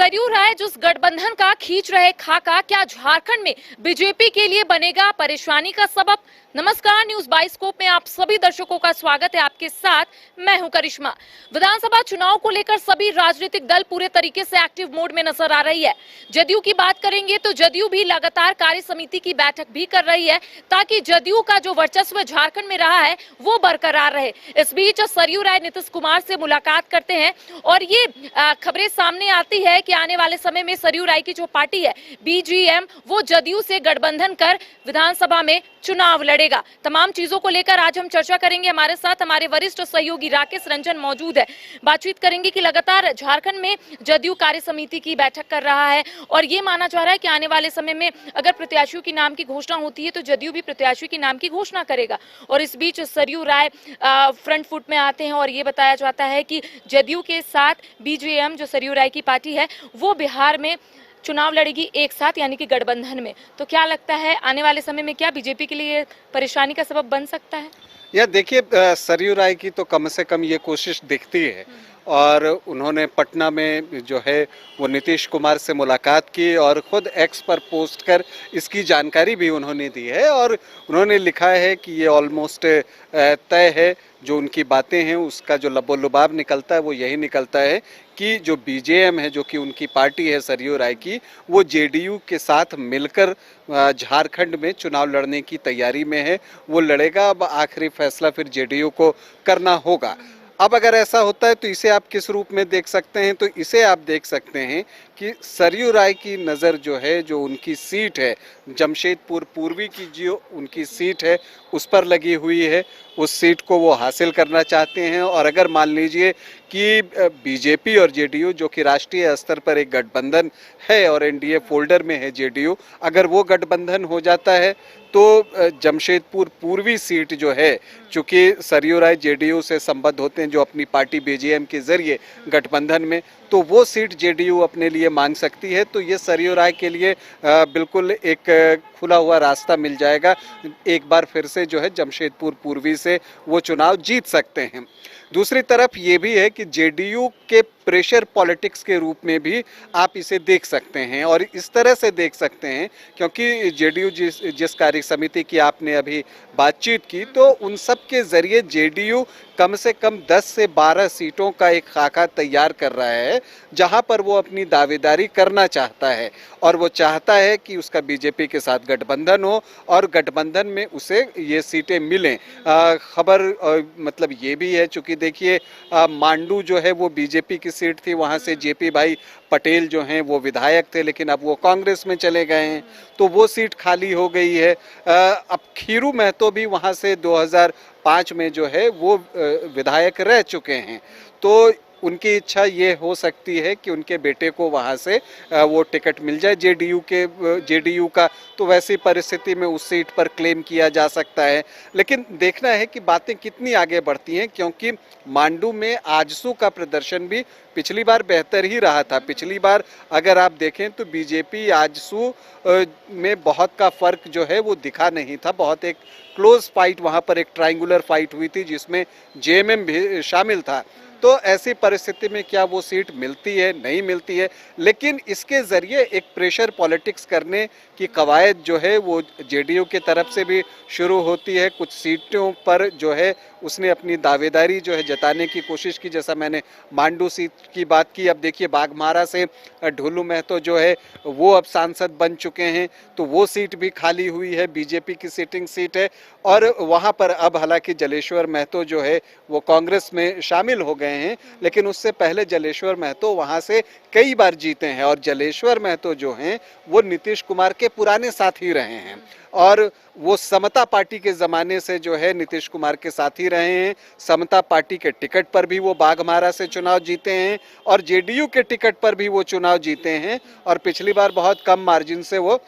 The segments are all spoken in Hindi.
सरयू राय जिस गठबंधन का खींच रहे खाका, क्या झारखंड में बीजेपी के लिए बनेगा परेशानी का सबब? नमस्कार, न्यूज बाइस्कोप में आप सभी दर्शकों का स्वागत है। आपके साथ मैं हूं करिश्मा। विधानसभा चुनाव को लेकर सभी राजनीतिक दल पूरे तरीके से एक्टिव मोड में नजर आ रही है। जदयू की बात करेंगे तो जदयू भी लगातार कार्य समिति की बैठक भी कर रही है ताकि जदयू का जो वर्चस्व झारखंड में रहा है वो बरकरार रहे। इस बीच सरयू राय नीतीश कुमार से मुलाकात करते हैं और ये खबरें सामने आती है कि आने वाले समय में सरयू राय की जो पार्टी है बीजीएम, वो जदयू से गठबंधन कर विधानसभा में चुनाव लड़ेगा। तमाम चीजों को लेकर आज हम चर्चा करेंगे। हमारे साथ हमारे वरिष्ठ सहयोगी राकेश रंजन मौजूद है। बातचीत करेंगे कि लगातार झारखंड में जदयू कार्य समिति की बैठक कर रहा है और ये माना जा रहा है कि आने वाले समय में अगर प्रत्याशियों की नाम की घोषणा होती है तो जदयू भी प्रत्याशियों की नाम की घोषणा करेगा। और इस बीच सरयू राय फ्रंट फुट में आते हैं और ये बताया जाता है कि जदयू के साथ बीजेएम जो सरयू राय की पार्टी है वो बिहार में चुनाव लड़ेगी एक साथ, यानी कि गठबंधन में। तो क्या लगता है आने वाले समय में क्या बीजेपी के लिए परेशानी का सबब बन सकता है? या देखिए, सरयू राय की तो कम से कम ये कोशिश दिखती है और उन्होंने पटना में जो है वो नीतीश कुमार से मुलाकात की और खुद एक्स पर पोस्ट कर इसकी जानकारी भी उन्होंने दी है और उन्होंने लिखा है कि ये ऑलमोस्ट तय है। जो उनकी बातें हैं उसका जो लबोलुबाब निकलता है वो यही निकलता है कि जो बीजेएम है, जो कि उनकी पार्टी है सरयू राय की, वो जेडीयू के साथ मिलकर झारखंड में चुनाव लड़ने की तैयारी में है। वो लड़ेगा। अब आखिरी फैसला फिर जेडीयू को करना होगा। अब अगर ऐसा होता है तो इसे आप किस रूप में देख सकते हैं? तो इसे आप देख सकते हैं कि सरयू राय की नज़र जो है, जो उनकी सीट है जमशेदपुर पूर्वी की, जो उनकी सीट है उस पर लगी हुई है। उस सीट को वो हासिल करना चाहते हैं और अगर मान लीजिए कि बीजेपी और जेडीयू, जो कि राष्ट्रीय स्तर पर एक गठबंधन है और एनडीए फोल्डर में है जेडीयू, अगर वो गठबंधन हो जाता है तो जमशेदपुर पूर्वी सीट जो है, चूँकि सरयू राय जेडीयू से संबद्ध होते हैं जो अपनी पार्टी बीजेएम के जरिए गठबंधन में, तो वो सीट जेडीयू अपने लिए मांग सकती है। तो ये सरयू राय के लिए बिल्कुल एक खुला हुआ रास्ता मिल जाएगा। एक बार फिर से जो है जमशेदपुर पूर्वी से वो चुनाव जीत सकते हैं। दूसरी तरफ ये भी है कि जेडीयू के प्रेशर पॉलिटिक्स के रूप में भी आप इसे देख सकते हैं और इस तरह से देख सकते हैं क्योंकि जेडीयू जिस कार्य समिति की आपने अभी बातचीत की, तो उन सब के जरिए जेडीयू कम से कम 10 से 12 सीटों का एक खाका तैयार कर रहा है जहां पर वो अपनी दावेदारी करना चाहता है और वो चाहता है कि उसका बीजेपी के साथ गठबंधन हो और गठबंधन में उसे ये सीटें मिलें। खबर मतलब ये भी है, चूँकि देखिए मांडू जो है वो बीजेपी की सीट थी, वहाँ से जेपी भाई पटेल जो हैं वो विधायक थे, लेकिन अब वो कांग्रेस में चले गए हैं तो वो सीट खाली हो गई है। अब खीरू महतो भी वहाँ से 2005 में जो है वो विधायक रह चुके हैं, तो उनकी इच्छा ये हो सकती है कि उनके बेटे को वहाँ से वो टिकट मिल जाए जेडीयू का, तो वैसी परिस्थिति में उस सीट पर क्लेम किया जा सकता है। लेकिन देखना है कि बातें कितनी आगे बढ़ती हैं, क्योंकि मांडू में आजसू का प्रदर्शन भी पिछली बार बेहतर ही रहा था। पिछली बार अगर आप देखें तो बीजेपी आजसू में बहुत का फर्क जो है वो दिखा नहीं था। बहुत एक क्लोज फाइट, वहाँ पर एक ट्रायंगुलर फाइट हुई थी जिसमें जेएमएम भी शामिल था। तो ऐसी परिस्थिति में क्या वो सीट मिलती है, नहीं मिलती है, लेकिन इसके ज़रिए एक प्रेशर पॉलिटिक्स करने की कवायद जो है वो जेडीयू की तरफ से भी शुरू होती है। कुछ सीटों पर जो है उसने अपनी दावेदारी जो है जताने की कोशिश की। जैसा मैंने मांडू सीट की बात की, अब देखिए बाघमारा से ढोलू महतो जो है वो अब सांसद बन चुके हैं, तो वो सीट भी खाली हुई है, बीजेपी की सिटिंग सीट है। और वहाँ पर अब हालांकि जलेश्वर महतो जो है वो कांग्रेस में शामिल हो गए हैं, लेकिन उससे पहले जलेश्वर महतो वहाँ से कई बार जीते हैं और जलेश्वर महतो जो हैं वो नीतीश कुमार के पुराने साथी रहे हैं और वो समता पार्टी के ज़माने से जो है नीतीश कुमार के साथ ही रहे हैं। समता पार्टी के टिकट पर भी वो बाघमारा से चुनाव जीते हैं और जेडीयू के टिकट पर भी वो चुनाव जीते हैं और पिछली बार बहुत कम मार्जिन से वो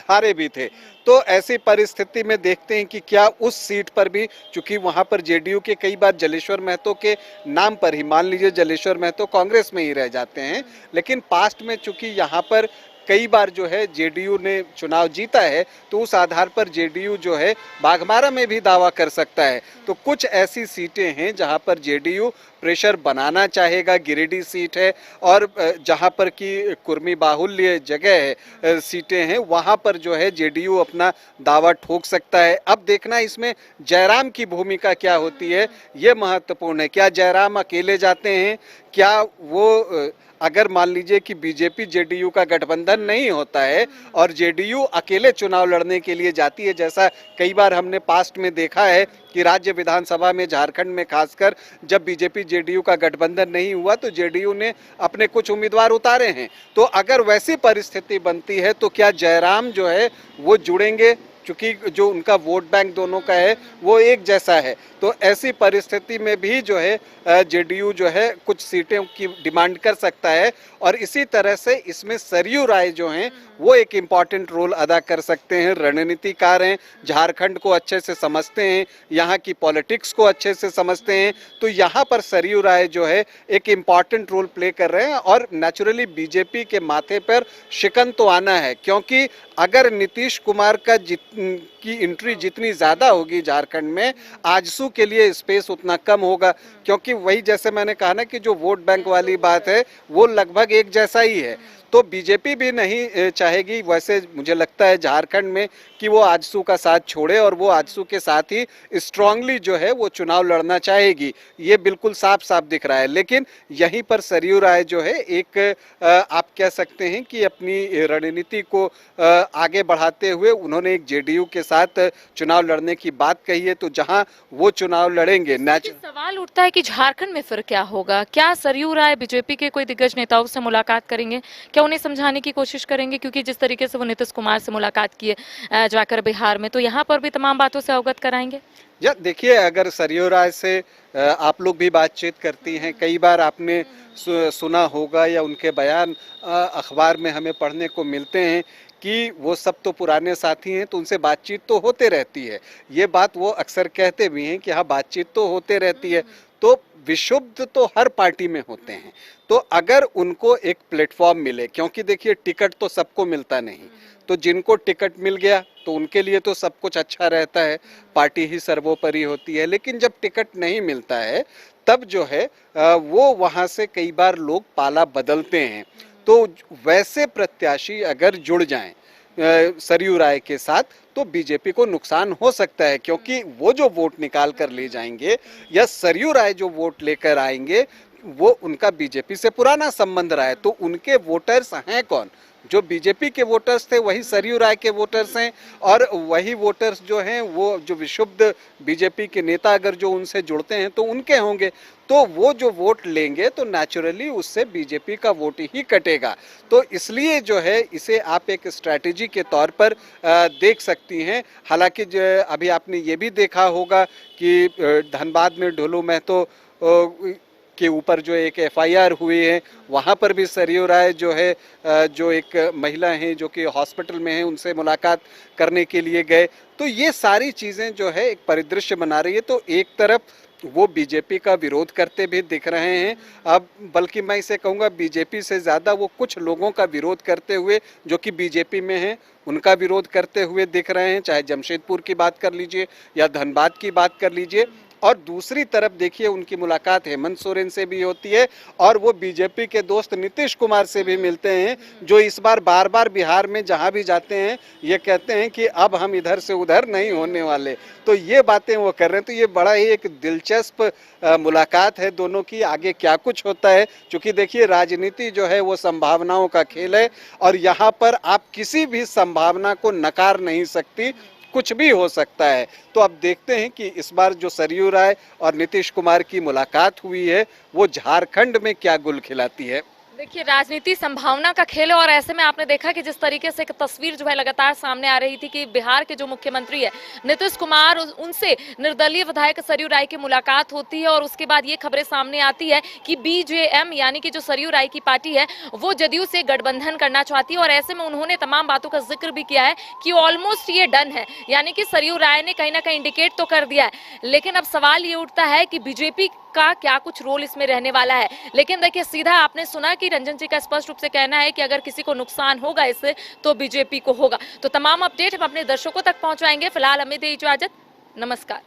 हारे भी थे। तो ऐसी परिस्थिति में देखते हैं कि क्या उस सीट पर भी, चूंकि वहां पर जेडीयू के कई बार जलेश्वर महतो के नाम पर ही, मान लीजिए जलेश्वर महतो कांग्रेस में ही रह जाते हैं, लेकिन पास्ट में चूंकि यहाँ पर कई बार जो है जेडीयू ने चुनाव जीता है, तो उस आधार पर जेडीयू जो है बाघमारा में भी दावा कर सकता है। तो कुछ ऐसी सीटें हैं जहां पर जेडीयू प्रेशर बनाना चाहेगा, गिरिडीह सीट है, और जहां पर की कुर्मी बाहुल्य जगह है, सीटें हैं, वहां पर जो है जेडीयू अपना दावा ठोक सकता है। अब देखना इसमें जयराम की भूमिका क्या होती है, ये महत्वपूर्ण है। क्या जयराम अकेले जाते हैं? क्या वो अगर मान लीजिए कि बीजेपी जेडीयू का गठबंधन नहीं होता है और जेडीयू अकेले चुनाव लड़ने के लिए जाती है, जैसा कई बार हमने पास्ट में देखा है कि राज्य विधानसभा में झारखंड में खासकर जब बीजेपी जेडीयू का गठबंधन नहीं हुआ तो जेडीयू ने अपने कुछ उम्मीदवार उतारे हैं। तो अगर वैसी परिस्थिति बनती है तो क्या जयराम जो है वो जुड़ेंगे? क्योंकि जो उनका वोट बैंक दोनों का है वो एक जैसा है, तो ऐसी परिस्थिति में भी जो है जेडीयू जो है कुछ सीटें की डिमांड कर सकता है। और इसी तरह से इसमें सरयू राय जो हैं वो एक इम्पॉर्टेंट रोल अदा कर सकते हैं। रणनीतिकार हैं, झारखंड को अच्छे से समझते हैं, यहाँ की पॉलिटिक्स को अच्छे से समझते हैं, तो यहाँ पर सरयू राय जो है एक इम्पॉर्टेंट रोल प्ले कर रहे हैं। और नेचुरली बीजेपी के माथे पर शिकन तो आना है, क्योंकि अगर नीतीश कुमार का की एंट्री जितनी ज़्यादा होगी झारखंड में, आजसू के लिए स्पेस उतना कम होगा। क्योंकि वही जैसे मैंने कहा ना कि जो वोट बैंक वाली बात है वो लगभग एक जैसा ही है, तो बीजेपी भी नहीं चाहेगी वैसे मुझे लगता है झारखंड में कि वो आजसू का साथ छोड़े, और वो आजसू के साथ ही स्ट्रांगली जो है वो चुनाव लड़ना चाहेगी, ये बिल्कुल साफ साफ दिख रहा है। लेकिन यहीं पर सरयू राय जो है एक आप कह सकते हैं कि अपनी रणनीति को आगे बढ़ाते हुए उन्होंने एक जेडीयू के साथ चुनाव लड़ने की बात कही है, तो जहां वो चुनाव लड़ेंगे सवाल उठता है कि झारखंड में फिर क्या होगा? क्या सरयू राय बीजेपी के कोई दिग्गज नेताओं से मुलाकात करेंगे? क्या उन्हें समझाने की कोशिश करेंगे? क्योंकि जिस तरीके से वो नीतीश कुमार से मुलाकात की है जाकर बिहार में, तो यहाँ पर भी तमाम बातों से अवगत कराएंगे? या देखिए, अगर सरयू राय से आप लोग भी बातचीत करती हैं, कई बार आपने सुना होगा या उनके बयान अखबार में हमें पढ़ने को मिलते हैं कि वो सब तो पुराने साथी हैं, तो उनसे बातचीत तो होते रहती है। ये बात वो अक्सर कहते भी हैं कि हाँ बातचीत तो होते रहती है। तो विशुद्ध तो हर पार्टी में होते हैं, तो अगर उनको एक प्लेटफॉर्म मिले, क्योंकि देखिए टिकट तो सबको मिलता नहीं, तो जिनको टिकट मिल गया तो उनके लिए तो सब कुछ अच्छा रहता है, पार्टी ही सर्वोपरि होती है। लेकिन जब टिकट नहीं मिलता है तब जो है वो वहाँ से कई बार लोग पाला बदलते हैं। तो वैसे प्रत्याशी अगर जुड़ जाएं सरयू राय के साथ तो बीजेपी को नुकसान हो सकता है, क्योंकि वो जो वोट निकाल कर ले जाएंगे या सरयू राय जो वोट लेकर आएंगे वो उनका बीजेपी से पुराना संबंध रहा है, तो उनके वोटर्स हैं कौन? जो बीजेपी के वोटर्स थे वही सरयू राय के वोटर्स हैं, और वही वोटर्स जो हैं वो जो विशुद्ध बीजेपी के नेता अगर जो उनसे जुड़ते हैं तो उनके होंगे, तो वो जो वोट लेंगे तो नेचुरली उससे बीजेपी का वोट ही कटेगा। तो इसलिए जो है इसे आप एक स्ट्रैटेजी के तौर पर देख सकती हैं। हालांकि अभी आपने ये भी देखा होगा कि धनबाद में ढोलू महतो के ऊपर जो एक एफआईआर हुई है, वहाँ पर भी सरयू राय जो है जो एक महिला हैं जो कि हॉस्पिटल में हैं उनसे मुलाकात करने के लिए गए। तो ये सारी चीज़ें जो है एक परिदृश्य बना रही है। तो एक तरफ वो बीजेपी का विरोध करते भी दिख रहे हैं, अब बल्कि मैं इसे कहूँगा बीजेपी से ज़्यादा वो कुछ लोगों का विरोध करते हुए जो कि बीजेपी में हैं उनका विरोध करते हुए दिख रहे हैं, चाहे जमशेदपुर की बात कर लीजिए या धनबाद की बात कर लीजिए। और दूसरी तरफ देखिए उनकी मुलाकात हेमंत सोरेन से भी होती है, और वो बीजेपी के दोस्त नीतीश कुमार से भी मिलते हैं, जो इस बार बार बार बिहार में जहां भी जाते हैं ये कहते हैं कि अब हम इधर से उधर नहीं होने वाले। तो ये बातें वो कर रहे हैं। तो ये बड़ा ही एक दिलचस्प मुलाकात है दोनों की। आगे क्या कुछ होता है, क्योंकि देखिए राजनीति जो है वो संभावनाओं का खेल है, और यहाँ पर आप किसी भी संभावना को नकार नहीं सकती, कुछ भी हो सकता है। तो अब देखते हैं कि इस बार जो सरयू राय और नीतीश कुमार की मुलाकात हुई है वो झारखंड में क्या गुल खिलाती है। देखिए राजनीति संभावना का खेल है, और ऐसे में आपने देखा कि जिस तरीके से एक तस्वीर जो है लगातार सामने आ रही थी कि बिहार के जो मुख्यमंत्री है नीतीश कुमार, उनसे निर्दलीय विधायक सरयू राय की मुलाकात होती है, और उसके बाद ये खबरें सामने आती है कि बीजेएम यानी कि जो सरयू राय की पार्टी है वो जदयू से गठबंधन करना चाहती है। और ऐसे में उन्होंने तमाम बातों का जिक्र भी किया है कि ऑलमोस्ट ये डन है, यानी कि सरयू राय ने कहीं ना कहीं इंडिकेट तो कर दिया है। लेकिन अब सवाल ये उठता है कि बीजेपी का क्या कुछ रोल इसमें रहने वाला है। लेकिन देखिए, सीधा आपने सुना कि रंजन जी का स्पष्ट रूप से कहना है कि अगर किसी को नुकसान होगा इससे तो बीजेपी को होगा। तो तमाम अपडेट हम अपने दर्शकों तक पहुंचाएंगे। फिलहाल हमें दे इजाजत, नमस्कार।